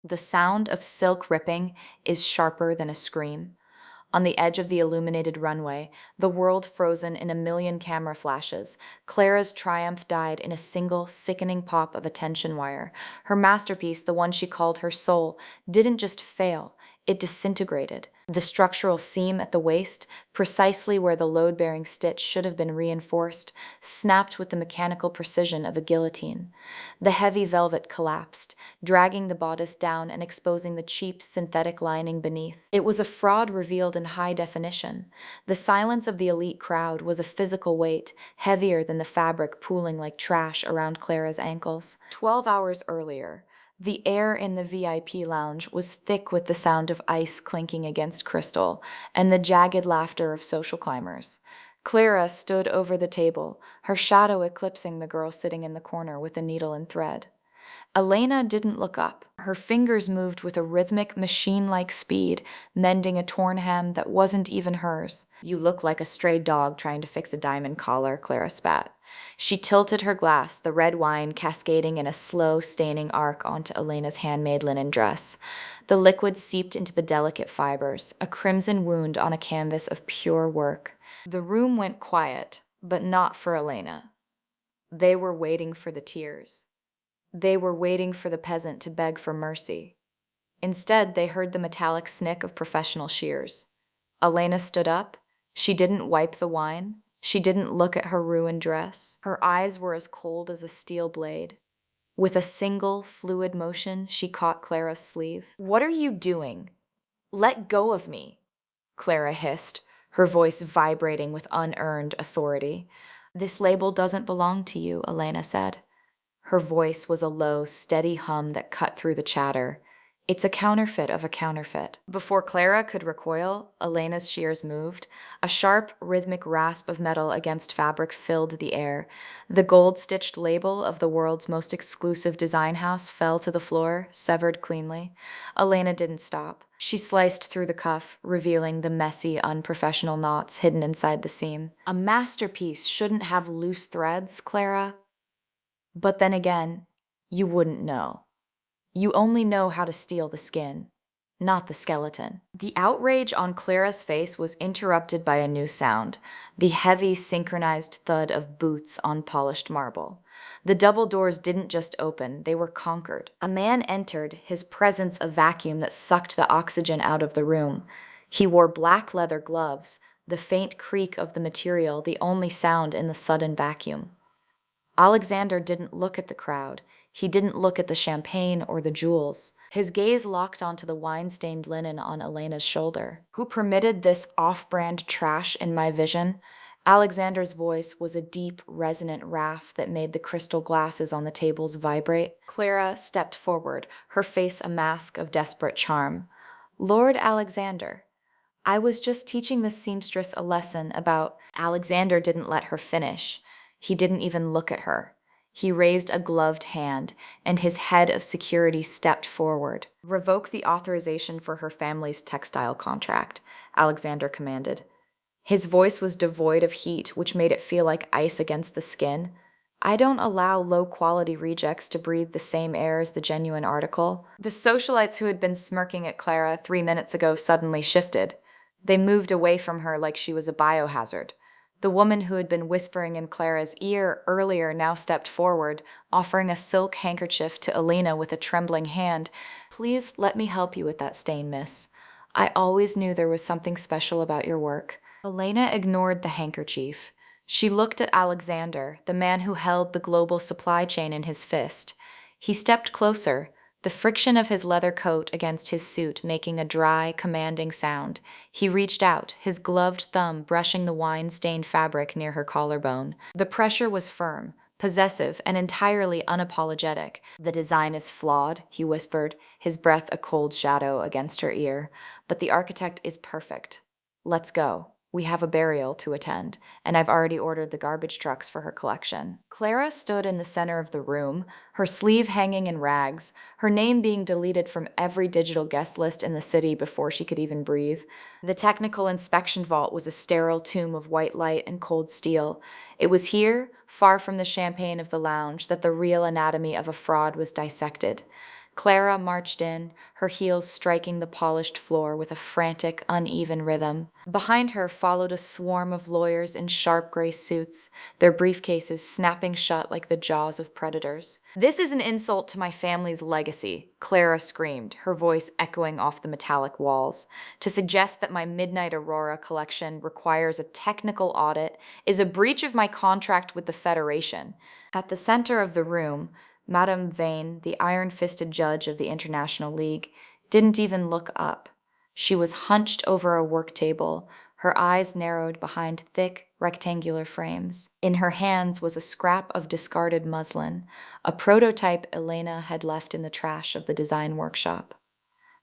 The sound of silk ripping is sharper than a scream. On the edge of the illuminated runway, the world frozen in a million camera flashes, Clara's triumph died in a single, sickening pop of a tension wire. Her masterpiece, the one she called her soul, didn't just fail, it disintegrated. The structural seam at the waist, precisely where the load-bearing stitch should have been reinforced, snapped with the mechanical precision of a guillotine. The heavy velvet collapsed, dragging the bodice down and exposing the cheap synthetic lining beneath. It was a fraud revealed in high definition. The silence of the elite crowd was a physical weight, heavier than the fabric pooling like trash around Clara's ankles. 12 hours earlier, the air in the VIP lounge was thick with the sound of ice clinking against crystal and the jagged laughter of social climbers. Clara stood over the table, her shadow eclipsing the girl sitting in the corner with a needle and thread. Elena didn't look up. Her fingers moved with a rhythmic, machine-like speed, mending a torn hem that wasn't even hers. "You look like a stray dog trying to fix a diamond collar," Clara spat. She tilted her glass, the red wine cascading in a slow, staining arc onto Elena's handmade linen dress. The liquid seeped into the delicate fibers, a crimson wound on a canvas of pure work. The room went quiet, but not for Elena. They were waiting for the tears. They were waiting for the peasant to beg for mercy. Instead, they heard the metallic snick of professional shears. Elena stood up. She didn't wipe the wine. She didn't look at her ruined dress. Her eyes were as cold as a steel blade. With a single, fluid motion, she caught Clara's sleeve. "What are you doing? Let go of me," Clara hissed, her voice vibrating with unearned authority. "This label doesn't belong to you," Elena said. Her voice was a low, steady hum that cut through the chatter. "It's a counterfeit of a counterfeit." Before Clara could recoil, Elena's shears moved. A sharp, rhythmic rasp of metal against fabric filled the air. The gold-stitched label of the world's most exclusive design house fell to the floor, severed cleanly. Elena didn't stop. She sliced through the cuff, revealing the messy, unprofessional knots hidden inside the seam. "A masterpiece shouldn't have loose threads, Clara." But then again, you wouldn't know. You only know how to steal the skin, not the skeleton. The outrage on Clara's face was interrupted by a new sound, the heavy, synchronized thud of boots on polished marble. The double doors didn't just open, they were conquered. A man entered, his presence a vacuum that sucked the oxygen out of the room. He wore black leather gloves, the faint creak of the material the only sound in the sudden vacuum. Alexander didn't look at the crowd. He didn't look at the champagne or the jewels. His gaze locked onto the wine-stained linen on Elena's shoulder. "Who permitted this off-brand trash in my vision?" Alexander's voice was a deep, resonant wrath that made the crystal glasses on the tables vibrate. Clara stepped forward, her face a mask of desperate charm. "Lord Alexander, I was just teaching this seamstress a lesson about—" Alexander didn't let her finish. He didn't even look at her. He raised a gloved hand, and his head of security stepped forward. "Revoke the authorization for her family's textile contract," Alexander commanded. His voice was devoid of heat, which made it feel like ice against the skin. "I don't allow low-quality rejects to breathe the same air as the genuine article." The socialites who had been smirking at Clara 3 minutes ago suddenly shifted. They moved away from her like she was a biohazard. The woman who had been whispering in Clara's ear earlier now stepped forward, offering a silk handkerchief to Elena with a trembling hand. "Please let me help you with that stain, miss. I always knew there was something special about your work." Elena ignored the handkerchief. She looked at Alexander, the man who held the global supply chain in his fist. He stepped closer, the friction of his leather coat against his suit making a dry, commanding sound. He reached out, his gloved thumb brushing the wine-stained fabric near her collarbone. The pressure was firm, possessive, and entirely unapologetic. "The design is flawed," he whispered, his breath a cold shadow against her ear. "But the architect is perfect. Let's go. We have a burial to attend, and I've already ordered the garbage trucks for her collection." Clara stood in the center of the room, her sleeve hanging in rags, her name being deleted from every digital guest list in the city before she could even breathe. The technical inspection vault was a sterile tomb of white light and cold steel. It was here, far from the champagne of the lounge, that the real anatomy of a fraud was dissected. Clara marched in, her heels striking the polished floor with a frantic, uneven rhythm. Behind her followed a swarm of lawyers in sharp gray suits, their briefcases snapping shut like the jaws of predators. "This is an insult to my family's legacy," Clara screamed, her voice echoing off the metallic walls. "To suggest that my Midnight Aurora collection requires a technical audit is a breach of my contract with the Federation." At the center of the room, Madame Vane, the iron-fisted judge of the International League, didn't even look up. She was hunched over a work table, her eyes narrowed behind thick, rectangular frames. In her hands was a scrap of discarded muslin, a prototype Elena had left in the trash of the design workshop.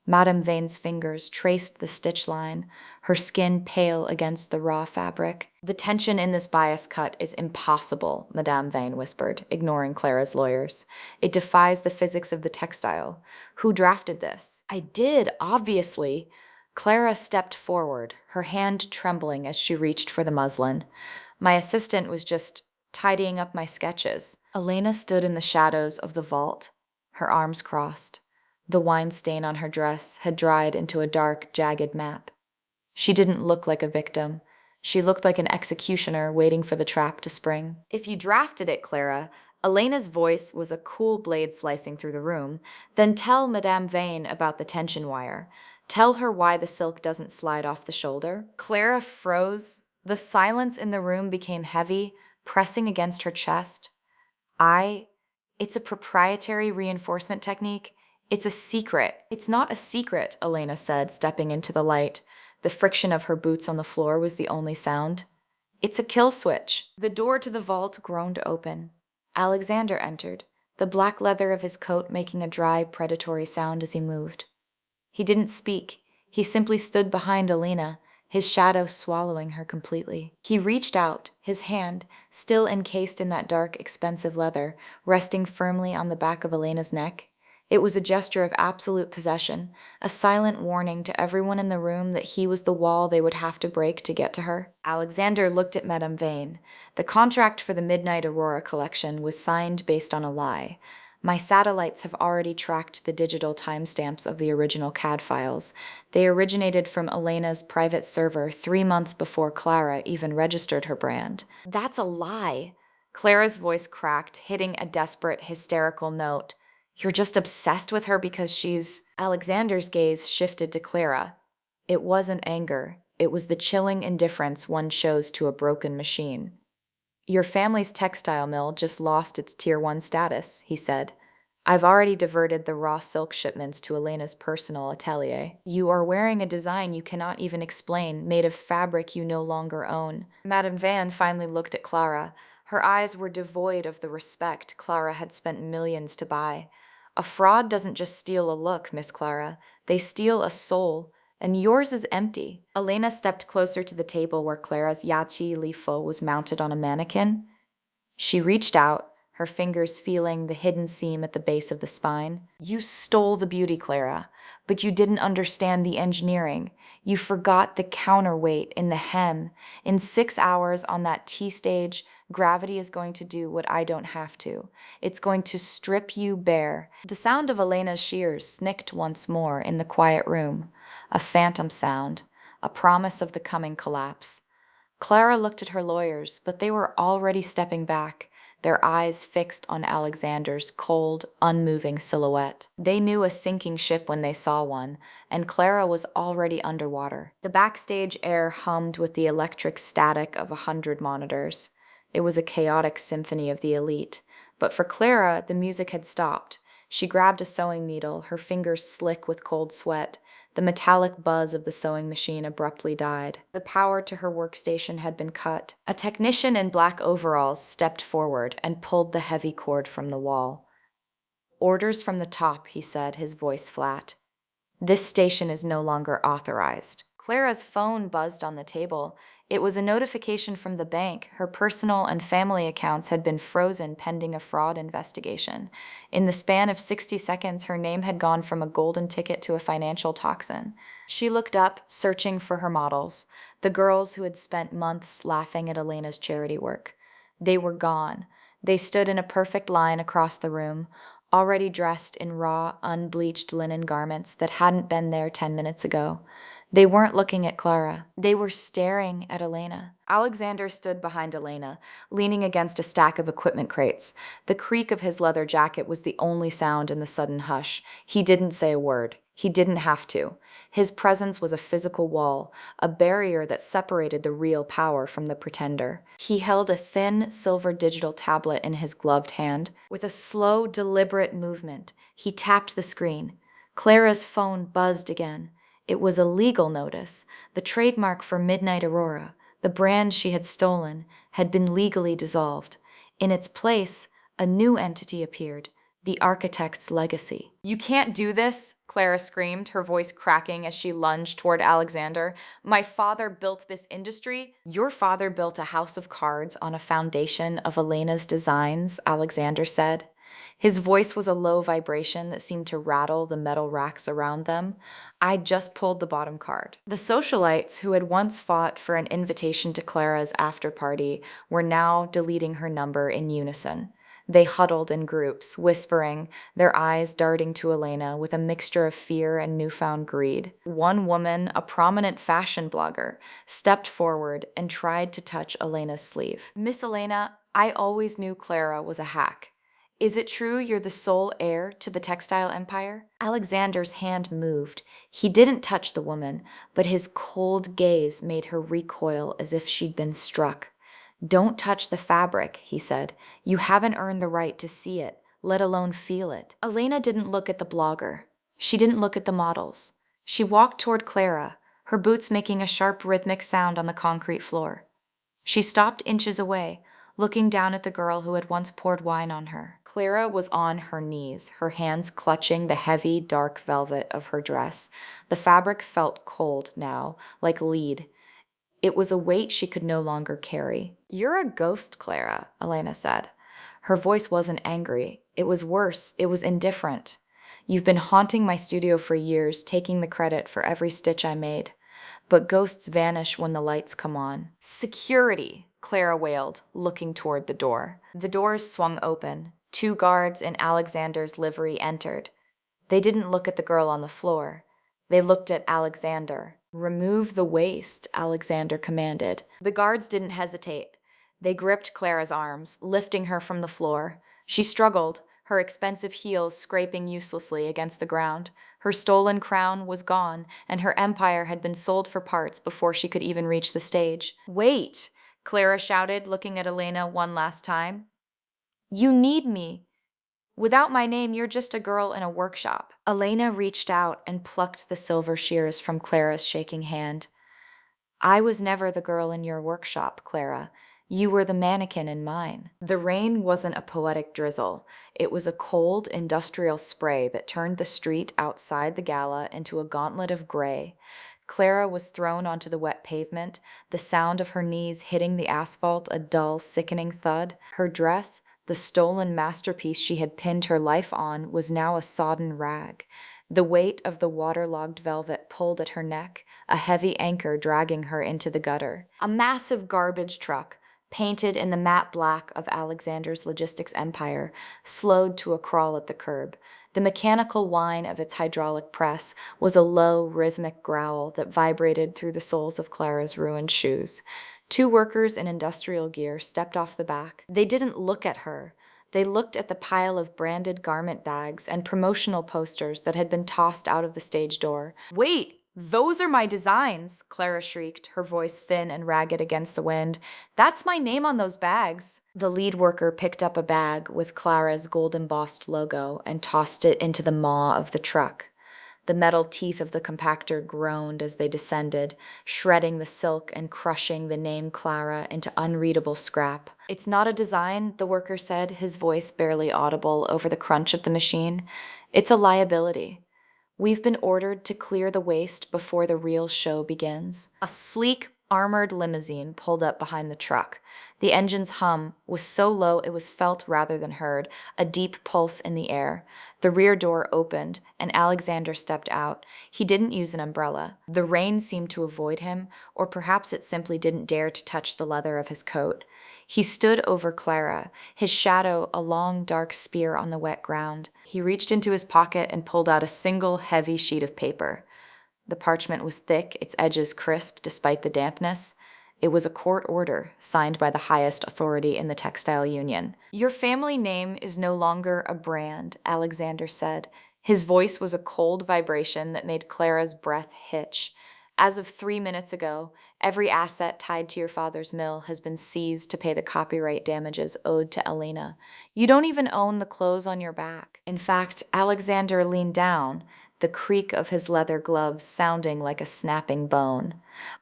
Madame Vane's fingers traced the stitch line, her skin pale against the raw fabric. "The tension in this bias cut is impossible," Madame Vane whispered, ignoring Clara's lawyers. "It defies the physics of the textile. Who drafted this?" "I did, obviously." Clara stepped forward, her hand trembling as she reached for the muslin. "My assistant was just tidying up my sketches." Elena stood in the shadows of the vault, her arms crossed. The wine stain on her dress had dried into a dark, jagged map. She didn't look like a victim. She looked like an executioner waiting for the trap to spring. "If you drafted it, Clara," Elena's voice was a cool blade slicing through the room, "then tell Madame Vane about the tension wire. Tell her why the silk doesn't slide off the shoulder." Clara froze. The silence in the room became heavy, pressing against her chest. It's a proprietary reinforcement technique. It's a secret." "It's not a secret," Elena said, stepping into the light. The friction of her boots on the floor was the only sound. "It's a kill switch." The door to the vault groaned open. Alexander entered, the black leather of his coat making a dry, predatory sound as he moved. He didn't speak. He simply stood behind Elena, his shadow swallowing her completely. He reached out, his hand, still encased in that dark, expensive leather, resting firmly on the back of Elena's neck. It was a gesture of absolute possession, a silent warning to everyone in the room that he was the wall they would have to break to get to her. Alexander looked at Madame Vane. "The contract for the Midnight Aurora collection was signed based on a lie. My satellites have already tracked the digital timestamps of the original CAD files. They originated from Elena's private server 3 months before Clara even registered her brand." "That's a lie." Clara's voice cracked, hitting a desperate, hysterical note. "You're just obsessed with her because she's—" Alexander's gaze shifted to Clara. It wasn't anger. It was the chilling indifference one shows to a broken machine. "Your family's textile mill just lost its Tier 1 status," he said. "I've already diverted the raw silk shipments to Elena's personal atelier. You are wearing a design you cannot even explain, made of fabric you no longer own." Madame Vane finally looked at Clara. Her eyes were devoid of the respect Clara had spent millions to buy. "A fraud doesn't just steal a look, Miss Clara. They steal a soul, and yours is empty." Elena stepped closer to the table where Clara's Yachi Lifo was mounted on a mannequin. She reached out, her fingers feeling the hidden seam at the base of the spine. "You stole the beauty, Clara, but you didn't understand the engineering. You forgot the counterweight in the hem. In 6 hours on that T-stage, gravity is going to do what I don't have to. It's going to strip you bare." The sound of Elena's shears snicked once more in the quiet room, a phantom sound, a promise of the coming collapse. Clara looked at her lawyers, but they were already stepping back, their eyes fixed on Alexander's cold, unmoving silhouette. They knew a sinking ship when they saw one, and Clara was already underwater. The backstage air hummed with the electric static of 100 monitors. It was a chaotic symphony of the elite, but for Clara, the music had stopped. She grabbed a sewing needle, her fingers slick with cold sweat. The metallic buzz of the sewing machine abruptly died. The power to her workstation had been cut. A technician in black overalls stepped forward and pulled the heavy cord from the wall. "Orders from the top," he said, his voice flat. "This station is no longer authorized." Clara's phone buzzed on the table. It was a notification from the bank. Her personal and family accounts had been frozen pending a fraud investigation. In the span of 60 seconds, her name had gone from a golden ticket to a financial toxin. She looked up, searching for her models, the girls who had spent months laughing at Elena's charity work. They were gone. They stood in a perfect line across the room, already dressed in raw, unbleached linen garments that hadn't been there 10 minutes ago. They weren't looking at Clara. They were staring at Elena. Alexander stood behind Elena, leaning against a stack of equipment crates. The creak of his leather jacket was the only sound in the sudden hush. He didn't say a word. He didn't have to. His presence was a physical wall, a barrier that separated the real power from the pretender. He held a thin, silver digital tablet in his gloved hand. With a slow, deliberate movement, he tapped the screen. Clara's phone buzzed again. It was a legal notice. The trademark for Midnight Aurora, the brand she had stolen, had been legally dissolved. In its place, a new entity appeared, the architect's legacy. "You can't do this," Clara screamed, her voice cracking as she lunged toward Alexander. "My father built this industry." "Your father built a house of cards on a foundation of Elena's designs," Alexander said. His voice was a low vibration that seemed to rattle the metal racks around them. "I just pulled the bottom card." The socialites who had once fought for an invitation to Clara's after party were now deleting her number in unison. They huddled in groups, whispering, their eyes darting to Elena with a mixture of fear and newfound greed. One woman, a prominent fashion blogger, stepped forward and tried to touch Elena's sleeve. "Miss Elena, I always knew Clara was a hack. Is it true you're the sole heir to the textile empire?" Alexander's hand moved. He didn't touch the woman, but his cold gaze made her recoil as if she'd been struck. "Don't touch the fabric," he said. "You haven't earned the right to see it, let alone feel it." Elena didn't look at the blogger. She didn't look at the models. She walked toward Clara, her boots making a sharp rhythmic sound on the concrete floor. She stopped inches away, looking down at the girl who had once poured wine on her. Clara was on her knees, her hands clutching the heavy, dark velvet of her dress. The fabric felt cold now, like lead. It was a weight she could no longer carry. "You're a ghost, Clara," Elena said. Her voice wasn't angry. It was worse. It was indifferent. "You've been haunting my studio for years, taking the credit for every stitch I made. But ghosts vanish when the lights come on." "Security!" Clara wailed, looking toward the door. The doors swung open. 2 guards in Alexander's livery entered. They didn't look at the girl on the floor. They looked at Alexander. "Remove the waist," Alexander commanded. The guards didn't hesitate. They gripped Clara's arms, lifting her from the floor. She struggled, her expensive heels scraping uselessly against the ground. Her stolen crown was gone, and her empire had been sold for parts before she could even reach the stage. "Wait!" Clara shouted, looking at Elena one last time. "You need me. Without my name, you're just a girl in a workshop." Elena reached out and plucked the silver shears from Clara's shaking hand. "I was never the girl in your workshop, Clara. You were the mannequin in mine." The rain wasn't a poetic drizzle. It was a cold, industrial spray that turned the street outside the gala into a gauntlet of gray. Clara was thrown onto the wet pavement, the sound of her knees hitting the asphalt a dull, sickening thud. Her dress, the stolen masterpiece she had pinned her life on, was now a sodden rag. The weight of the waterlogged velvet pulled at her neck, a heavy anchor dragging her into the gutter. A massive garbage truck, painted in the matte black of Alexander's logistics empire, slowed to a crawl at the curb. The mechanical whine of its hydraulic press was a low, rhythmic growl that vibrated through the soles of Clara's ruined shoes. 2 workers in industrial gear stepped off the back. They didn't look at her. They looked at the pile of branded garment bags and promotional posters that had been tossed out of the stage door. "Wait! Those are my designs!" Clara shrieked, her voice thin and ragged against the wind. "That's my name on those bags." The lead worker picked up a bag with Clara's gold-embossed logo and tossed it into the maw of the truck. The metal teeth of the compactor groaned as they descended, shredding the silk and crushing the name Clara into unreadable scrap. "It's not a design," the worker said, his voice barely audible over the crunch of the machine. "It's a liability. We've been ordered to clear the waste before the real show begins." A sleek, armored limousine pulled up behind the truck. The engine's hum was so low it was felt rather than heard, a deep pulse in the air. The rear door opened, and Alexander stepped out. He didn't use an umbrella. The rain seemed to avoid him, or perhaps it simply didn't dare to touch the leather of his coat. He stood over Clara, his shadow a long dark spear on the wet ground. He reached into his pocket and pulled out a single heavy sheet of paper. The parchment was thick, its edges crisp despite the dampness. It was a court order, signed by the highest authority in the textile union. "Your family name is no longer a brand," Alexander said. His voice was a cold vibration that made Clara's breath hitch. "As of 3 minutes ago, every asset tied to your father's mill has been seized to pay the copyright damages owed to Elena. You don't even own the clothes on your back." In fact, Alexander leaned down, the creak of his leather gloves sounding like a snapping bone.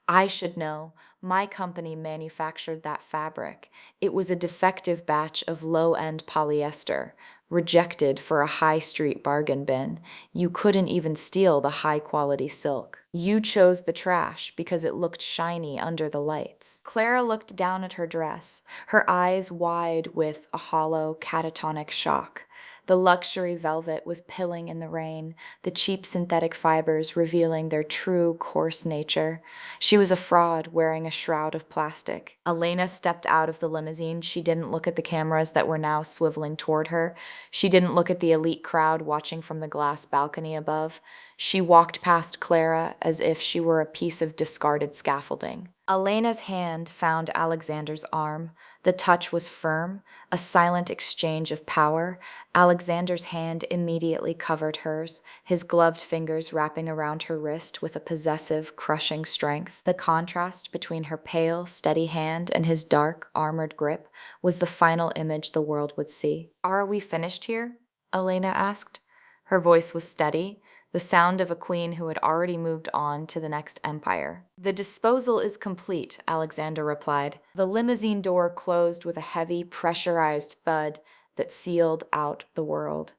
"I should know. My company manufactured that fabric. It was a defective batch of low-end polyester, rejected for a high street bargain bin. You couldn't even steal the high-quality silk. You chose the trash because it looked shiny under the lights." Clara looked down at her dress, her eyes wide with a hollow, catatonic shock. The luxury velvet was pilling in the rain, the cheap synthetic fibers revealing their true, coarse nature. She was a fraud wearing a shroud of plastic. Elena stepped out of the limousine. She didn't look at the cameras that were now swiveling toward her. She didn't look at the elite crowd watching from the glass balcony above. She walked past Clara as if she were a piece of discarded scaffolding. Elena's hand found Alexander's arm. The touch was firm, a silent exchange of power. Alexander's hand immediately covered hers, his gloved fingers wrapping around her wrist with a possessive, crushing strength. The contrast between her pale, steady hand and his dark, armored grip was the final image the world would see. "Are we finished here?" Elena asked. Her voice was steady, the sound of a queen who had already moved on to the next empire. "The disposal is complete," Alexander replied. The limousine door closed with a heavy, pressurized thud that sealed out the world.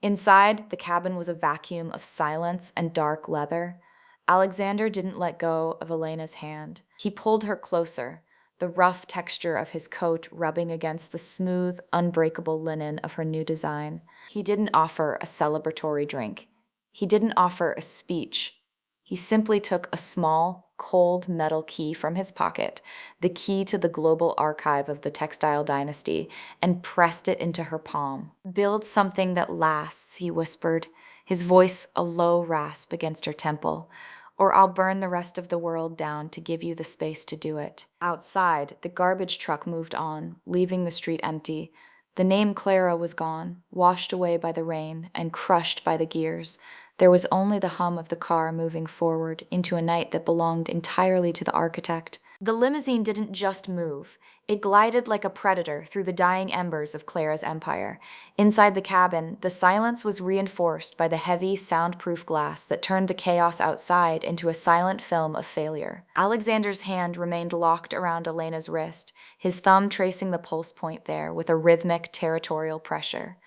Inside, the cabin was a vacuum of silence and dark leather. Alexander didn't let go of Elena's hand. He pulled her closer, the rough texture of his coat rubbing against the smooth, unbreakable linen of her new design. He didn't offer a celebratory drink. He didn't offer a speech. He simply took a small, cold metal key from his pocket, the key to the global archive of the textile dynasty, and pressed it into her palm. "Build something that lasts," he whispered, his voice a low rasp against her temple, "or I'll burn the rest of the world down to give you the space to do it." Outside, the garbage truck moved on, leaving the street empty. The name Clara was gone, washed away by the rain and crushed by the gears. There was only the hum of the car moving forward into a night that belonged entirely to the architect. The limousine didn't just move. It glided like a predator through the dying embers of Clara's empire. Inside the cabin, the silence was reinforced by the heavy, soundproof glass that turned the chaos outside into a silent film of failure. Alexander's hand remained locked around Elena's wrist, his thumb tracing the pulse point there with a rhythmic, territorial pressure.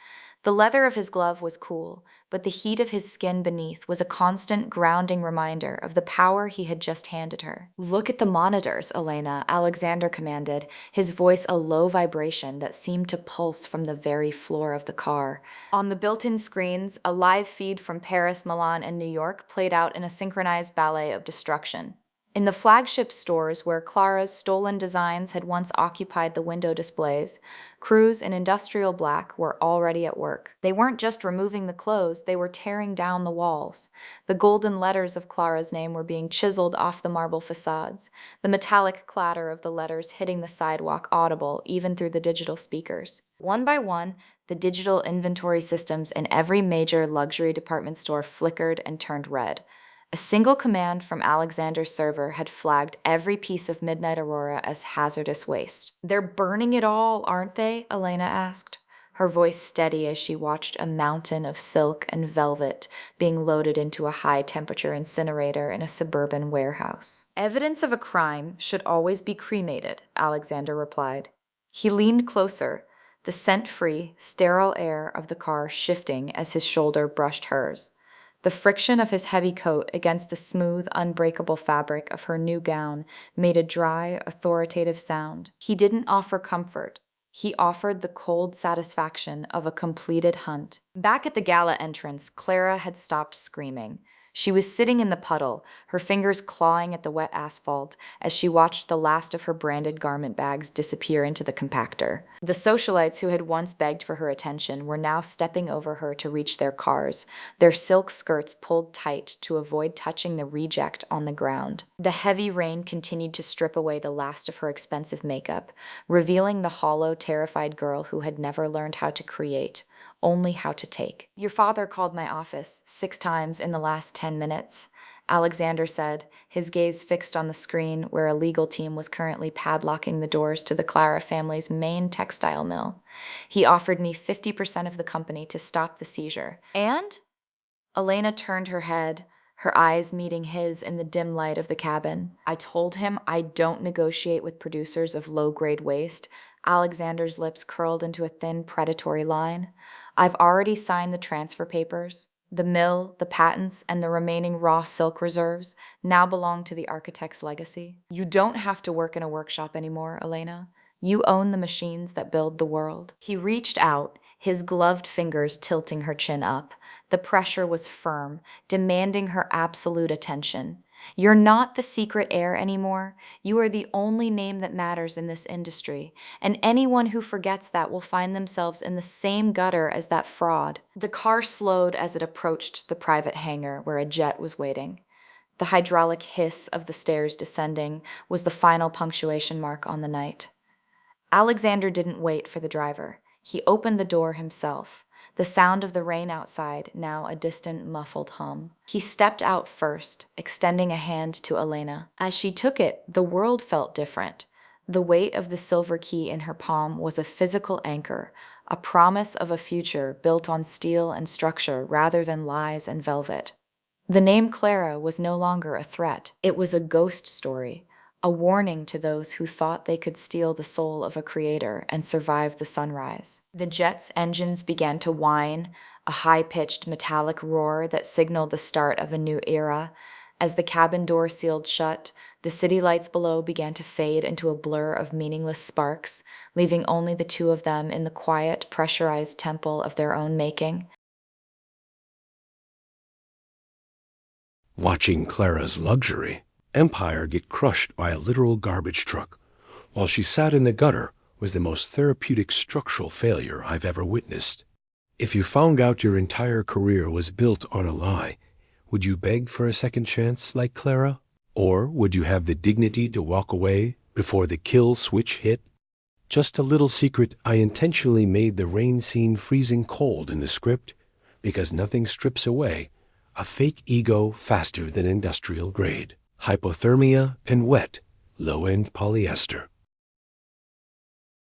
The leather of his glove was cool, but the heat of his skin beneath was a constant grounding reminder of the power he had just handed her. "Look at the monitors, Elena," Alexander commanded, his voice a low vibration that seemed to pulse from the very floor of the car. On the built-in screens, a live feed from Paris, Milan, and New York played out in a synchronized ballet of destruction. In the flagship stores where Clara's stolen designs had once occupied the window displays, crews in industrial black were already at work. They weren't just removing the clothes, they were tearing down the walls. The golden letters of Clara's name were being chiseled off the marble facades, the metallic clatter of the letters hitting the sidewalk audible even through the digital speakers. One by one, the digital inventory systems in every major luxury department store flickered and turned red. A single command from Alexander's server had flagged every piece of Midnight Aurora as hazardous waste. "They're burning it all, aren't they?" Elena asked, her voice steady as she watched a mountain of silk and velvet being loaded into a high-temperature incinerator in a suburban warehouse. "Evidence of a crime should always be cremated," Alexander replied. He leaned closer, the scent-free, sterile air of the car shifting as his shoulder brushed hers. The friction of his heavy coat against the smooth, unbreakable fabric of her new gown made a dry, authoritative sound. He didn't offer comfort. He offered the cold satisfaction of a completed hunt. Back at the gala entrance, Clara had stopped screaming. She was sitting in the puddle, her fingers clawing at the wet asphalt as she watched the last of her branded garment bags disappear into the compactor. The socialites who had once begged for her attention were now stepping over her to reach their cars, their silk skirts pulled tight to avoid touching the reject on the ground. The heavy rain continued to strip away the last of her expensive makeup, revealing the hollow, terrified girl who had never learned how to create, only how to take. "Your father called my office 6 times in the last 10 minutes, Alexander said, his gaze fixed on the screen where a legal team was currently padlocking the doors to the Clara family's main textile mill. He offered me 50% of the company to stop the seizure. And? Elena turned her head, her eyes meeting his in the dim light of the cabin. "I told him I don't negotiate with producers of low-grade waste." Alexander's lips curled into a thin, predatory line. "I've already signed the transfer papers. The mill, the patents, and the remaining raw silk reserves now belong to the architect's legacy. You don't have to work in a workshop anymore, Elena. You own the machines that build the world." He reached out, his gloved fingers tilting her chin up. The pressure was firm, demanding her absolute attention. "You're not the secret heir anymore. You are the only name that matters in this industry, and anyone who forgets that will find themselves in the same gutter as that fraud." The car slowed as it approached the private hangar where a jet was waiting. The hydraulic hiss of the stairs descending was the final punctuation mark on the night. Alexander didn't wait for the driver. He opened the door himself, the sound of the rain outside now a distant, muffled hum. He stepped out first, extending a hand to Elena. As she took it, the world felt different. The weight of the silver key in her palm was a physical anchor, a promise of a future built on steel and structure rather than lies and velvet. The name Clara was no longer a threat. It was a ghost story, a warning to those who thought they could steal the soul of a creator and survive the sunrise. The jet's engines began to whine, a high-pitched metallic roar that signaled the start of a new era. As the cabin door sealed shut, the city lights below began to fade into a blur of meaningless sparks, leaving only the two of them in the quiet, pressurized temple of their own making. Watching Clara's luxury empire get crushed by a literal garbage truck while she sat in the gutter was the most therapeutic structural failure I've ever witnessed. If you found out your entire career was built on a lie, would you beg for a second chance like Clara? Or would you have the dignity to walk away before the kill switch hit? Just a little secret, I intentionally made the rain scene freezing cold in the script because nothing strips away a fake ego faster than industrial grade. Hypothermia and wet, low-end polyester.